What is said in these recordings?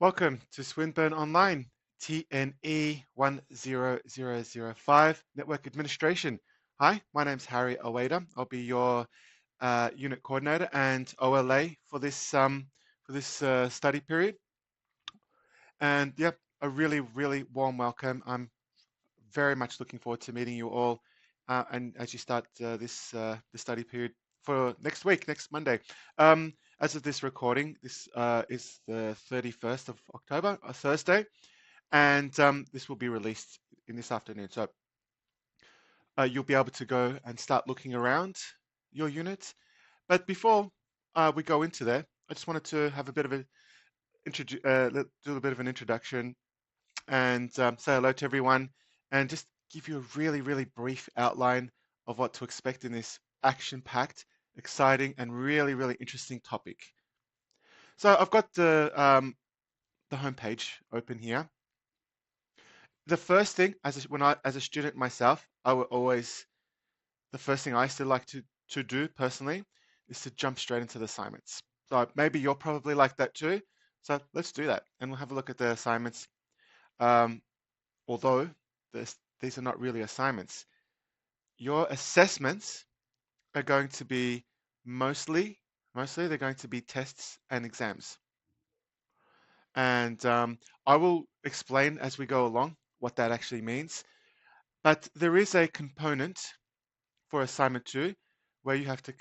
Welcome to Swinburne Online, TNE 10005, Network Administration. Hi, my name's Harry Ouaida. I'll be your unit coordinator and OLA for this study period. And yep, a really warm welcome. I'm very much looking forward to meeting you all, and as you start the study period for next week, next Monday. As of this recording, this is the 31st of October, a Thursday, and this will be released in this afternoon. So you'll be able to go and start looking around your unit. But before we go into there, I just wanted to have a bit of a do a bit of an introduction and say hello to everyone and just give you a really brief outline of what to expect in this action-packed, exciting, and really interesting topic. So I've got the homepage open here. The first thing, as a student myself, the first thing I still like to do personally is to jump straight into the assignments. So maybe you're probably like that too. So let's do that, and we'll have a look at the assignments. Although these are not really assignments, your assessments are going to be mostly they're going to be tests and exams. And I will explain as we go along what that actually means. But there is a component for assignment 2 where you have to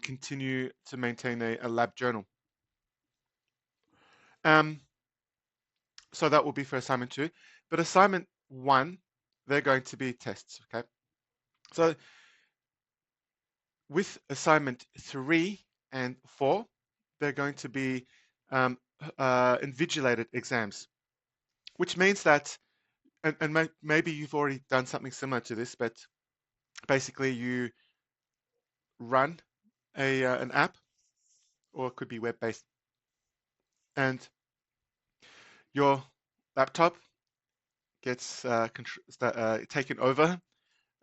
continue to maintain a lab journal. So that will be for assignment 2. But assignment 1, they're going to be tests, okay? So with assignment 3 and 4, they're going to be invigilated exams, which means that, and maybe you've already done something similar to this, but basically you run an app, or it could be web-based, and your laptop gets taken over,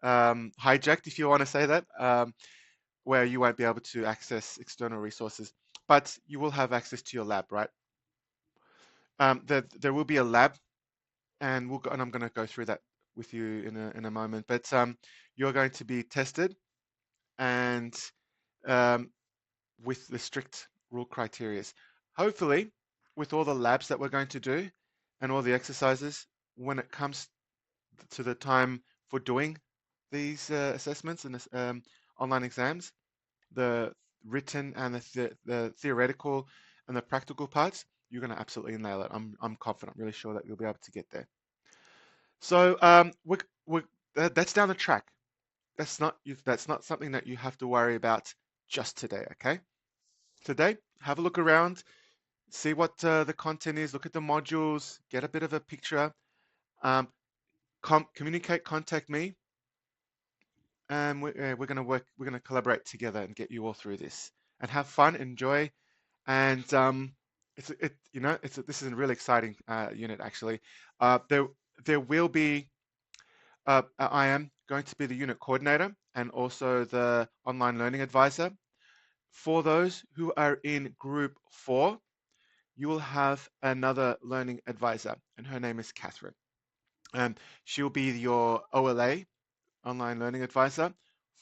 hijacked, if you want to say that, where you won't be able to access external resources, but you will have access to your lab, right? There will be a lab, and I'm going to go through that with you in a moment. But you're going to be tested, and with the strict rule criteria. Hopefully, with all the labs that we're going to do and all the exercises, when it comes to the time for doing these assessments and online exams, the written and the theoretical and the practical parts, you're going to absolutely nail it. I'm confident, really sure that you'll be able to get there. So that's down the track. That's not something that you have to worry about just today. Okay, today have a look around, see what the content is, look at the modules, get a bit of a picture. Um, communicate, contact me, and we're going to work. We're going to collaborate together and get you all through this and have fun, enjoy, and this is a really exciting unit actually. There will be. I am going to be the unit coordinator and also the online learning advisor. For those who are in group 4, you will have another learning advisor, and her name is Catherine. She'll be your OLA, online learning advisor,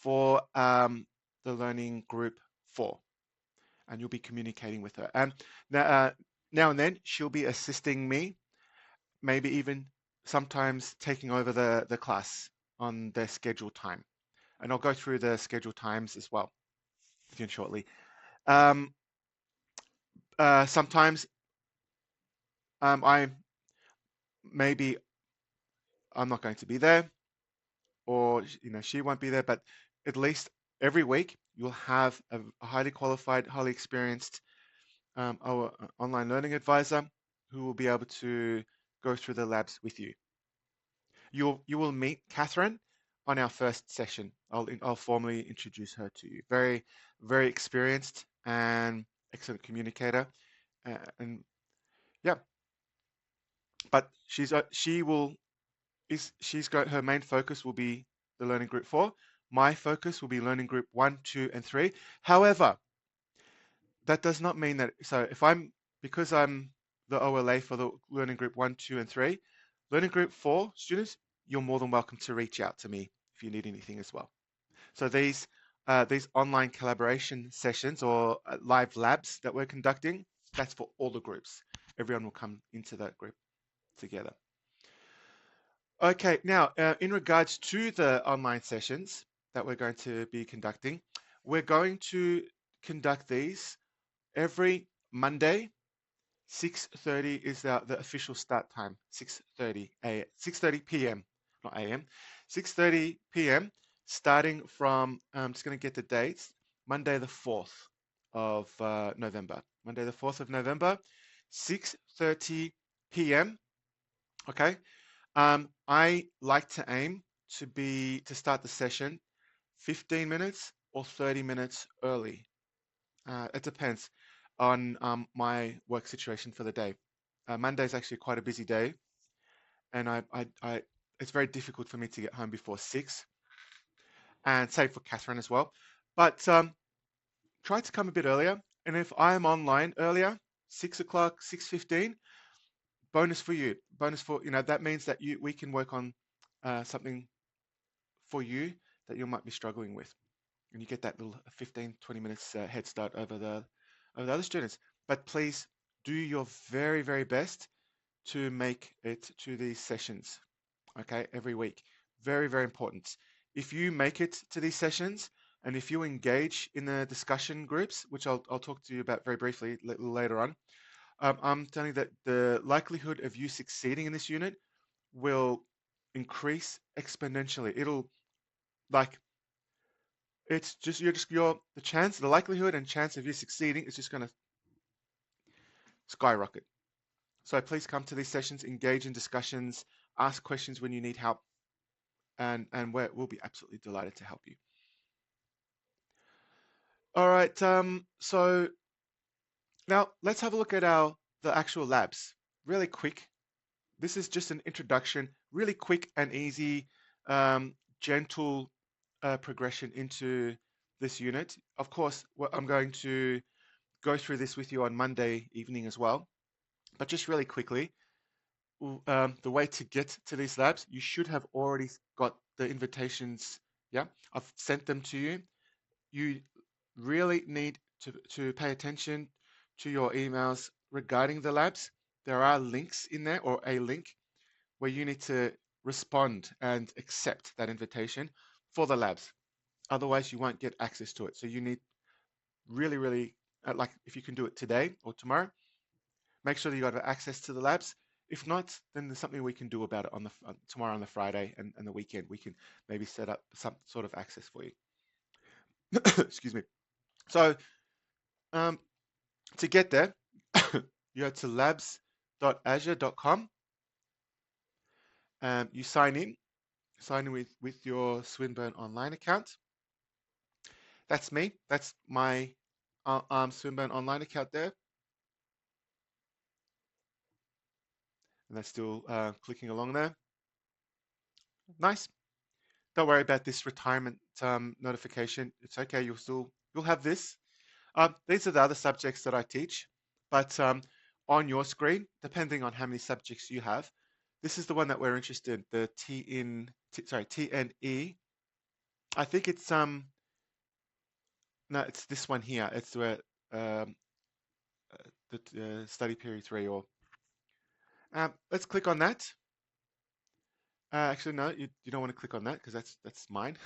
for the learning group 4, and you'll be communicating with her. And now and then, she'll be assisting me, maybe even sometimes taking over the class on their scheduled time. And I'll go through the scheduled times as well with you shortly. Sometimes I'm not going to be there, or she won't be there, but at least every week you'll have a highly qualified, highly experienced our online learning advisor who will be able to go through the labs with you. You will meet Catherine on our first session. I'll formally introduce her to you. Very experienced and excellent communicator, and yeah. But she's got her main focus will be the learning group 4. My focus will be learning group 1, 2, and 3. However, that does not mean that. So because I'm the OLA for the Learning Group 1, 2, and 3. Learning Group 4 students, you're more than welcome to reach out to me if you need anything as well. So these online collaboration sessions or live labs that we're conducting, that's for all the groups. Everyone will come into that group together. Okay, now in regards to the online sessions that we're going to be conducting, we're going to conduct these every Monday. 6:30 is the official start time. 6:30 p.m. Not a.m. 6:30 p.m. starting from just going to get the dates. Monday the 4th of November. Monday the 4th of November, 6:30 p.m. Okay. I like to aim to start the session 15 minutes or 30 minutes early. It depends on my work situation for the day. Monday is actually quite a busy day, and it's very difficult for me to get home before 6, and same for Catherine as well. But try to come a bit earlier, and if I am online earlier, 6 o'clock, 6:15, bonus for you. Bonus for, that means that we can work on something for you that you might be struggling with, and you get that little 15, 20 minutes head start over the other students. But please do your very, very best to make it to these sessions, okay, every week. Very, very important. If you make it to these sessions and if you engage in the discussion groups, which I'll talk to you about very briefly later on, I'm telling you that the likelihood of you succeeding in this unit will increase exponentially. It'll like it's just the likelihood and chance of you succeeding is just going to skyrocket. So please come to these sessions, engage in discussions, ask questions when you need help, and we'll be absolutely delighted to help you. All right, so now let's have a look at the actual labs really quick. This is just an introduction, really quick and easy, gentle progression into this unit. Of course, I'm going to go through this with you on Monday evening as well, but just really quickly, the way to get to these labs, you should have already got the invitations. Yeah, I've sent them to you. You really need to pay attention to your emails regarding the labs. There are links in there, or a link where you need to respond and accept that invitation for the labs. Otherwise, you won't get access to it. So you need really, really, like if you can do it today or tomorrow, make sure that you got access to the labs. If not, then there's something we can do about it on tomorrow on the Friday and the weekend. We can maybe set up some sort of access for you. Excuse me. So to get there, you go to labs.azure.com. You sign in with your Swinburne Online account. That's me. That's my Swinburne Online account there. And that's still clicking along there. Nice. Don't worry about this retirement notification. It's okay. You'll have this. These are the other subjects that I teach, but on your screen, depending on how many subjects you have, this is the one that we're interested in, the TNE. I think it's no, it's this one here. It's where the study period 3 or let's click on that. Actually, no, you don't want to click on that because that's mine.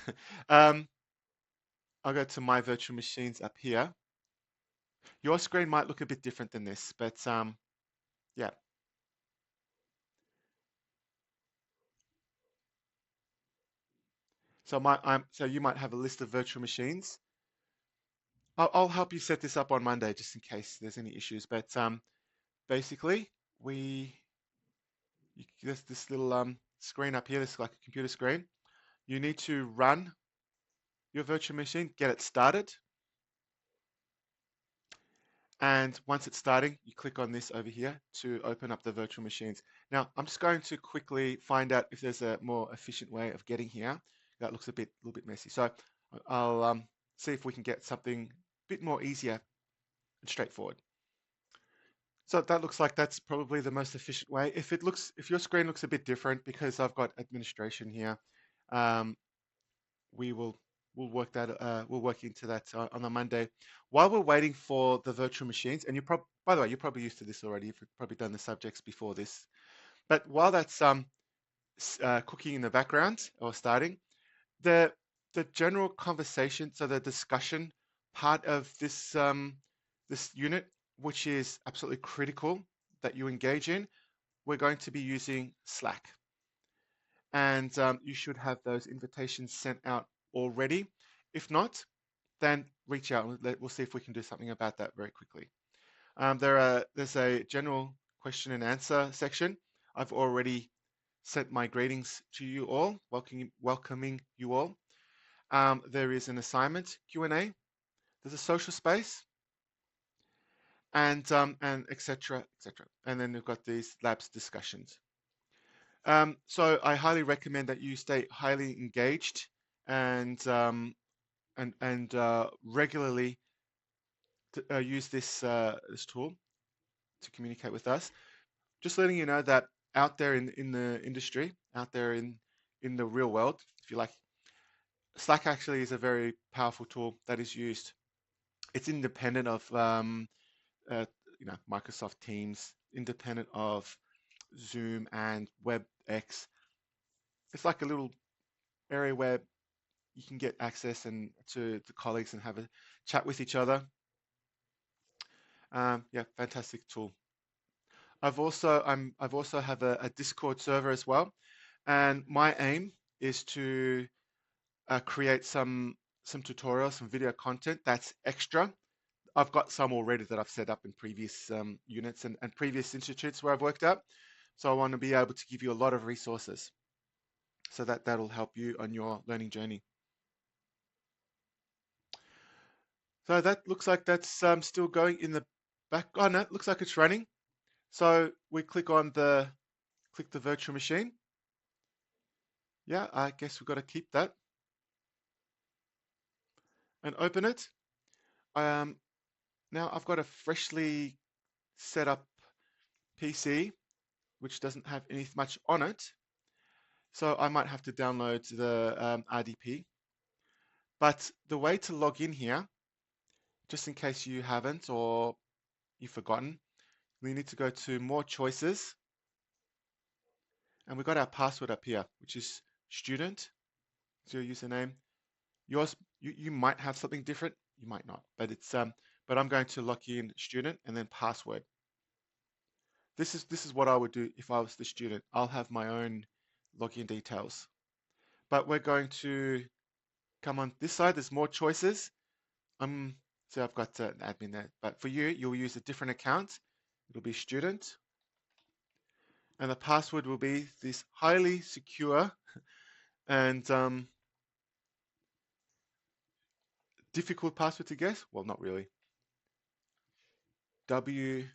I'll go to my virtual machines up here. Your screen might look a bit different than this, but yeah. So you might have a list of virtual machines. I'll help you set this up on Monday just in case there's any issues. But basically, there's this little screen up here. This is like a computer screen. You need to run your virtual machine, get it started. And once it's starting, you click on this over here to open up the virtual machines. Now, I'm just going to quickly find out if there's a more efficient way of getting here. That looks a little bit messy. So I'll see if we can get something a bit more easier and straightforward. So that looks like that's probably the most efficient way. If your screen looks a bit different because I've got administration here, um, we will we'll work that we'll work into that on a Monday. While we're waiting for the virtual machines, and by the way, you're probably used to this already. You've probably done the subjects before this. But while that's cooking in the background or starting, the the general conversation, so the discussion part of this unit, which is absolutely critical that you engage in, we're going to be using Slack, and you should have those invitations sent out already. If not, then reach out and we'll see if we can do something about that very quickly. There's a general question and answer section. I've already sent my greetings to you all, welcoming you all. There is an assignment Q&A. There's a social space, and etc. etc. And then we've got these labs discussions. So I highly recommend that you stay highly engaged and regularly use this tool to communicate with us. Just letting you know that out there in the industry, out there in the real world, if you like, Slack actually is a very powerful tool that is used. It's independent of uh, Microsoft Teams, independent of Zoom and WebEx. It's like a little area where you can get access and to the colleagues and have a chat with each other. Yeah, fantastic tool. I've also have a Discord server as well, and my aim is to create some tutorials, some video content that's extra. I've got some already that I've set up in previous units and previous institutes where I've worked at. So I want to be able to give you a lot of resources so that'll help you on your learning journey. So that looks like that's still going in the back. Oh no, it looks like it's running. So we click the virtual machine. Yeah, I guess we've got to keep that and open it. Um, Now I've got a freshly set up PC which doesn't have any much on it, so I might have to download the RDP. But the way to log in here, just in case you haven't or you've forgotten, we need to go to more choices, and we've got our password up here, which is student. So your username. Yours, you might have something different, you might not, but but I'm going to lock in student and then password. This is what I would do if I was the student. I'll have my own login details. But we're going to come on this side. There's more choices. So I've got an admin there. But for you, you'll use a different account. It'll be student, and the password will be this highly secure and difficult password to guess. Well, not really. W.rd.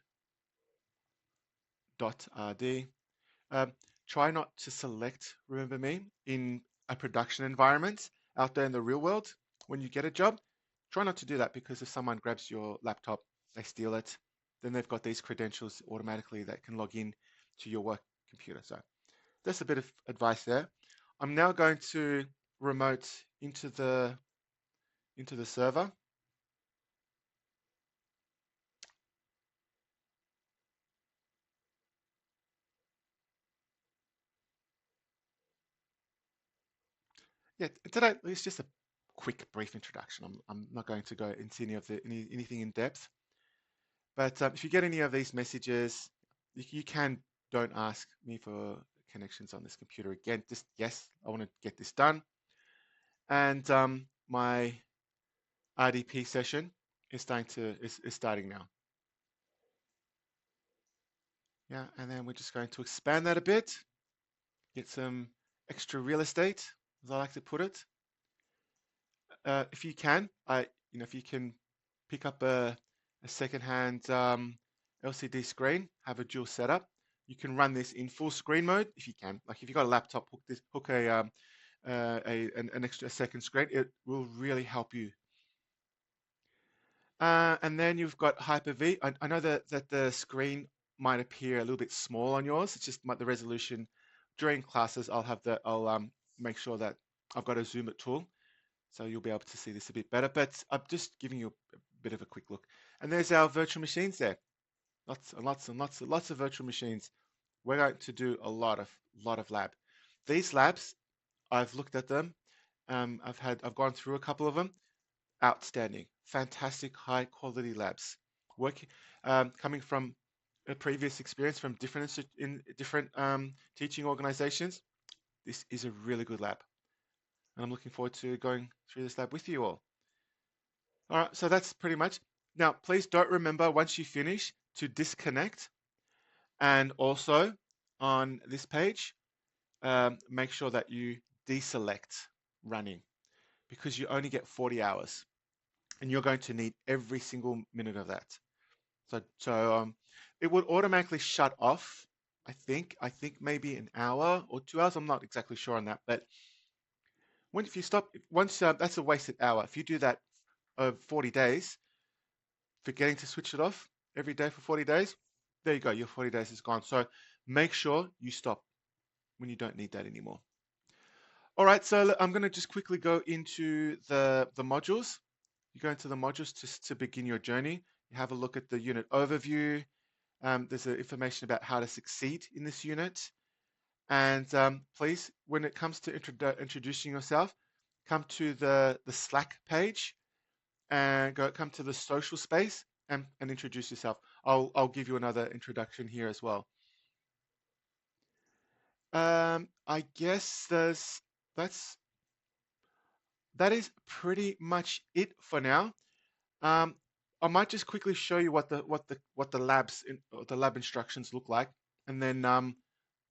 Um, Try not to select Remember Me in a production environment out there in the real world. When you get a job, try not to do that, because if someone grabs your laptop, they steal it, then they've got these credentials automatically that can log in to your work computer. So that's a bit of advice there. I'm now going to remote into the server. Yeah, today it's just a quick, brief introduction. I'm not going to go into anything in depth. But if you get any of these messages, you can don't ask me for connections on this computer again. Just yes, I want to get this done. And my RDP session is starting now. Yeah, and then we're just going to expand that a bit, get some extra real estate, as I like to put it. If you can, if you can pick up a second-hand LCD screen, have a dual setup. You can run this in full screen mode if you can. Like if you've got a laptop, hook an extra second screen. It will really help you. And then you've got Hyper-V. I know that the screen might appear a little bit small on yours. It's just the resolution. During classes, I'll make sure that I've got a zoom it tool, so you'll be able to see this a bit better. But I'm just giving you a bit of a quick look. And there's our virtual machines there. Lots and lots and lots of virtual machines. We're going to do a lot of lab. These labs, I've looked at them. I've gone through a couple of them. Outstanding, fantastic, high quality labs. Working, coming from a previous experience from different teaching organizations. This is a really good lab, and I'm looking forward to going through this lab with you all. All right, so that's pretty much. Now, please don't remember once you finish to disconnect, and also on this page, make sure that you deselect running because you only get 40 hours. And you're going to need every single minute of that. So it would automatically shut off. I think maybe an hour or 2 hours. I'm not exactly sure on that, but if you stop once, that's a wasted hour. If you do that of 40 days, forgetting to switch it off every day for 40 days, there you go. Your 40 days is gone. So make sure you stop when you don't need that anymore. All right, so I'm going to just quickly go into the modules. You go into the modules to begin your journey. You have a look at the unit overview. There's information about how to succeed in this unit. And please, when it comes to introducing yourself, come to the Slack page and come to the social space and introduce yourself. I'll give you another introduction here as well. I guess that is pretty much it for now. I might just quickly show you what the lab instructions look like, and then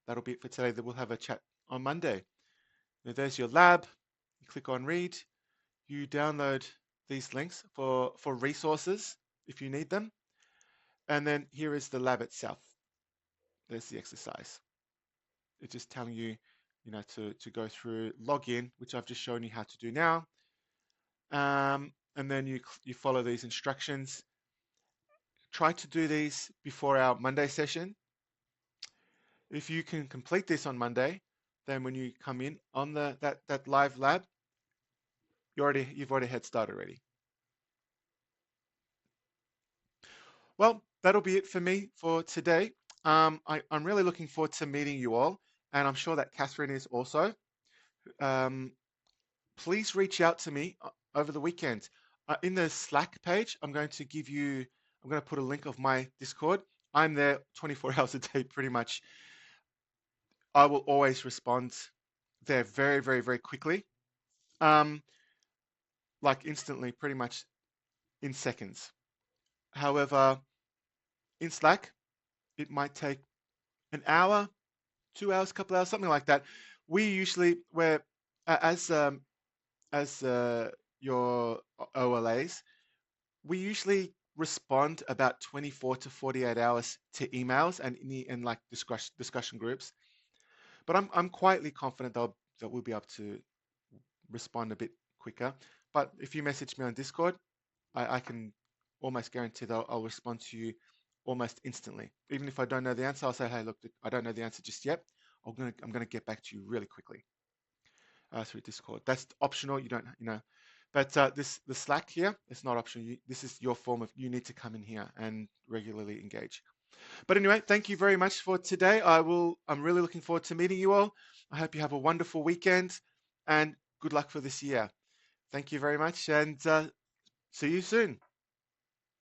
that'll be it for today. That we'll have a chat on Monday. Now, there's your lab. You click on read. You download these links for resources if you need them, and then here is the lab itself. There's the exercise. It's just telling you, to go through login, which I've just shown you how to do now. And then you follow these instructions. Try to do these before our Monday session. If you can complete this on Monday, then when you come in on that live lab, you've already head start already. Well, that'll be it for me for today. I'm really looking forward to meeting you all, and I'm sure that Catherine is also. Please reach out to me over the weekend. In the Slack page, I'm going to put a link of my Discord. I'm there 24 hours a day, pretty much. I will always respond there very, very, very quickly. Like instantly, pretty much in seconds. However, in Slack, it might take an hour, 2 hours, couple hours, something like that. As your OLAs, we usually respond about 24 to 48 hours to emails and like discussion groups. But I'm quietly confident that we'll be able to respond a bit quicker. But if you message me on Discord, I can almost guarantee that I'll respond to you almost instantly. Even if I don't know the answer, I'll say, hey, look, I don't know the answer just yet. I'm gonna get back to you really quickly through Discord. That's optional. You don't, But the Slack here, it's not optional. This is your form of, you need to come in here and regularly engage. But anyway, thank you very much for today. I'm really looking forward to meeting you all. I hope you have a wonderful weekend and good luck for this year. Thank you very much and see you soon.